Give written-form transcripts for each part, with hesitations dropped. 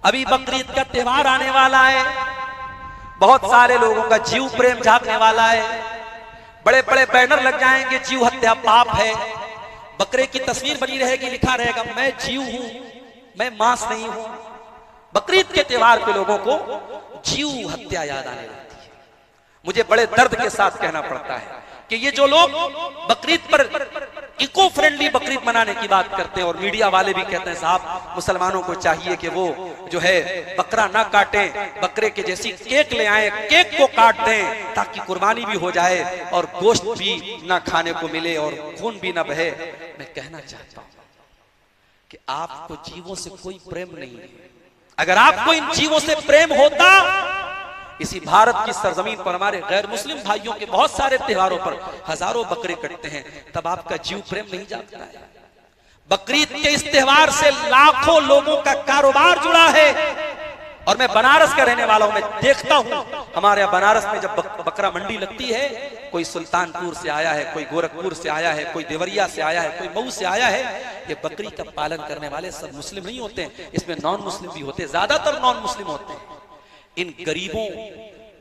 अभी बकरीद का त्योहार आने वाला है, बहुत सारे लोगों का जीव प्रेम जागने वाला है, बड़े बड़े बैनर लग जाएंगे, जीव हत्या पाप है, बकरे की तस्वीर बनी रहेगी, लिखा रहेगा मैं जीव हूं, मैं मांस नहीं हूं। बकरीद के त्योहार पे लोगों को जीव हत्या याद आने लगती है। मुझे बड़े दर्द के साथ कहना पड़ता है कि ये जो लोग बकरीद पर इको फ्रेंडली बकरीद मनाने की बात करते हैं और मीडिया वाले भी कहते हैं साहब मुसलमानों को चाहिए कि वो जो है बकरा ना काटें, बकरे के जैसी केक ले आए, केक को काट दें ताकि कुर्बानी भी हो जाए और गोश्त भी ना खाने को मिले और खून भी ना बहे। मैं कहना चाहता हूं कि आपको जीवों से कोई प्रेम नहीं है। अगर आपको इन जीवों से प्रेम होता, इसी भारत की सरजमीन पर हमारे गैर मुस्लिम भाइयों के बहुत सारे त्योहारों पर हजारों बकरे कटते हैं, तब आपका जीव प्रेम नहीं जागता है। बकरीद के इस त्योहार से लाखों लोगों का कारोबार जुड़ा है और मैं बनारस का रहने वाला हूं, मैं देखता हूं हमारे यहाँ बनारस में जब बकरा मंडी लगती है, कोई सुल्तानपुर से आया है, कोई गोरखपुर से आया है, कोई देवरिया से आया है, कोई मऊ से आया है। ये बकरी का पालन करने वाले सब मुस्लिम नहीं होते हैं, इसमें नॉन मुस्लिम भी होते हैं, ज्यादातर नॉन मुस्लिम होते हैं। इन गरीबों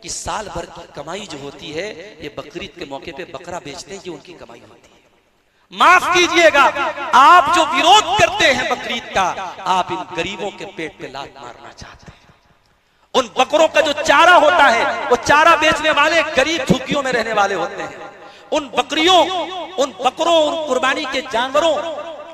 की साल भर की कमाई जो होती है, ये बकरीद के मौके पे बकरा बेचते हैं, ये उनकी कमाई होती है। माफ कीजिएगा, आप जो विरोध करते हैं बकरीद का, आप इन गरीबों के पेट पे लात मारना चाहते हैं। उन बकरों का जो चारा होता है, वो चारा बेचने वाले गरीब झुग्गियों में रहने वाले होते हैं। उन बकरियों, उन बकरों, उन कुर्बानी के जानवरों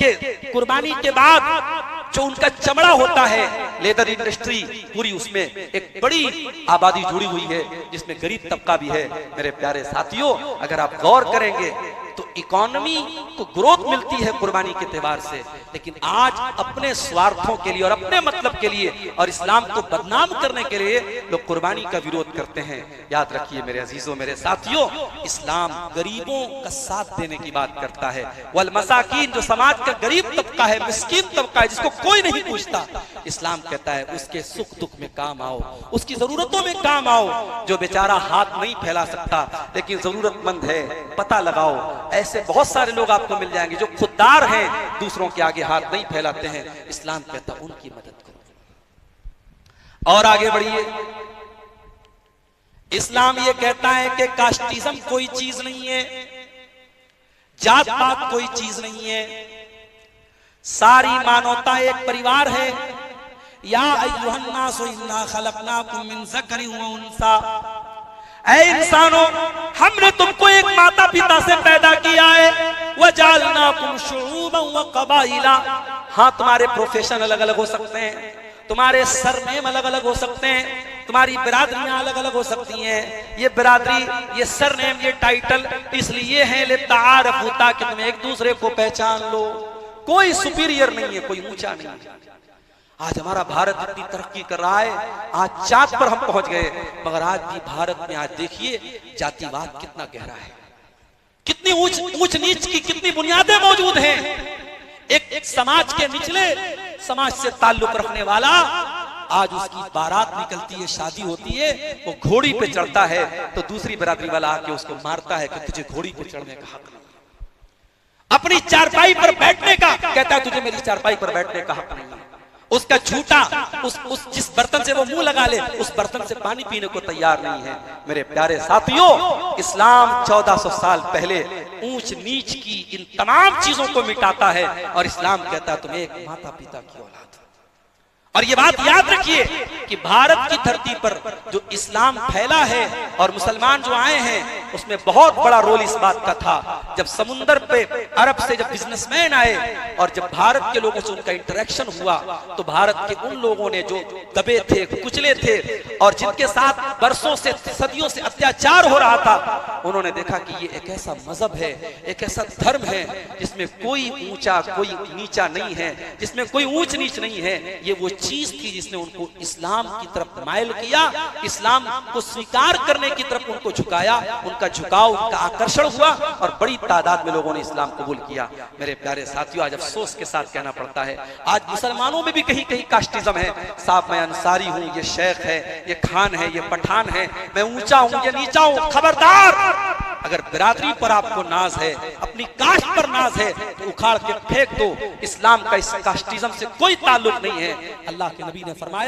के कुर्बानी के बाद जो उनका चमड़ा होता है, लेदर इंडस्ट्री पूरी, उसमें एक बड़ी आबादी जुड़ी हुई है जिसमें गरीब तबका भी है। मेरे प्यारे साथियों, अगर आप गौर करेंगे तो इकोनॉमी को ग्रोथ मिलती है कुर्बानी के त्योहार से, लेकिन आज अपने स्वार्थों के लिए और अपने मतलब के लिए और इस्लाम को बदनाम करने के लिए लोग कुर्बानी का विरोध करते हैं। याद रखिए मेरे अजीजों, मेरे साथियों, इस्लाम गरीबों का साथ देने की बात करता है। वल मसाकीन, जो समाज का गरीब तबका है, मिस्कीन तबका है, जिसको कोई नहीं पूछता, इस्लाम कहता है उसके सुख दुख में काम आओ, उसकी जरूरतों में काम आओ। जो बेचारा हाथ नहीं फैला सकता लेकिन जरूरतमंद है, पता लगाओ। ऐसे बहुत सारे लोग आपको मिल जाएंगे जो खुददार हैं, दूसरों के आगे हाथ नहीं फैलाते हैं। इस्लाम कहता उनकी मदद करो। और आगे बढ़िए, इस्लाम ये कहता है कि कास्टिज्म कोई चीज नहीं है, जात पात कोई चीज नहीं है, सारी मानवता एक परिवार है। या अय्युहन्नासु इन्ना खलक़नाकुम मिन ज़करिन व उन्सा, ऐ इंसानों, हमने तुमको एक माता पिता से पैदा किया है। वजअलनाकुम शुऊबन व क़बाइला, हाँ तुम्हारे प्रोफेशन अलग अलग हो सकते हैं, तुम्हारे सरनेम अलग अलग हो सकते हैं, तुम्हारी बिरादरियां अलग अलग हो सकती हैं। ये बिरादरी, ये सरनेम, ये टाइटल इसलिए है लिताअरफू, ताकि तुम एक दूसरे को पहचान लो। कोई सुपीरियर नहीं है, कोई ऊंचा नहीं है। आज हमारा भारत इतनी तरक्की कर रहा है, आज चांद पर हम पहुंच गए, मगर आज भी भारत में आज देखिए जातिवाद कितना गहरा है, कितनी ऊंच नीच की कितनी बुनियादें मौजूद हैं। एक समाज के निचले समाज से ताल्लुक रखने वाला, आज उसकी बारात निकलती है, शादी होती है, वो घोड़ी पे चढ़ता है तो दूसरी बिरादरी वाला आके उसको मारता है कि तुझे घोड़ी पे चढ़ने का हक नहीं। अपनी चारपाई पर बैठने का कहता है तुझे मेरी चारपाई पर बैठने का हक नहीं है। उसका झूठा उस जिस बर्तन से वो मुंह लगा ले, उस बर्तन से पानी पीने को तैयार नहीं है। मेरे प्यारे साथियों, इस्लाम 1400 साल पहले ऊंच नीच की इन तमाम चीजों को मिटाता है और इस्लाम कहता है तुम एक माता पिता की औलाद। और ये बात याद रखिए कि भारत की धरती पर जो इस्लाम फैला है और मुसलमान जो आए हैं, उसमें बहुत बड़ा रोल इस बात का था। जब समुंदर पे अरब से जब बिजनेसमैन आए और जब भारत के लोगों से उनका इंटरेक्शन हुआ, तो भारत के उन लोगों ने जो दबे थे, कुचले थे और जिनके साथ बरसों से, सदियों से अत्याचार हो रहा था, उन्होंने देखा कि ये एक ऐसा मजहब है, एक ऐसा धर्म है जिसमें कोई ऊंचा कोई नीचा नहीं है, जिसमें कोई ऊंच नीच नहीं है। ये वो चीज थी जिसने उनको इस्लाम की तरफ माइल किया, इस्लाम को स्वीकार करने की तरफ उनको झुकाया, उनका झुकाव, उनका आकर्षण हुआ और बड़ी तादाद में लोगों ने इस्लाम कबूल किया। मेरे प्यारे साथियों, आज अफसोस के साथ कहना पड़ता है, आज मुसलमानों में भी कहीं कहीं कास्टिज्म है। साहब मैं अंसारी हूं, ये शेख है, ये खान है, ये पठान है, मैं ऊंचा हूं, ये नीचा हूं। खबरदार, अगर बिरादरी पर आपको नाज है, अपनी कास्ट पर नाज है, तो उखाड़ के फेंक दो। इस्लाम का इस कास्टिज्म से कोई ताल्लुक नहीं है। अल्लाह के नबी ने फरमाया,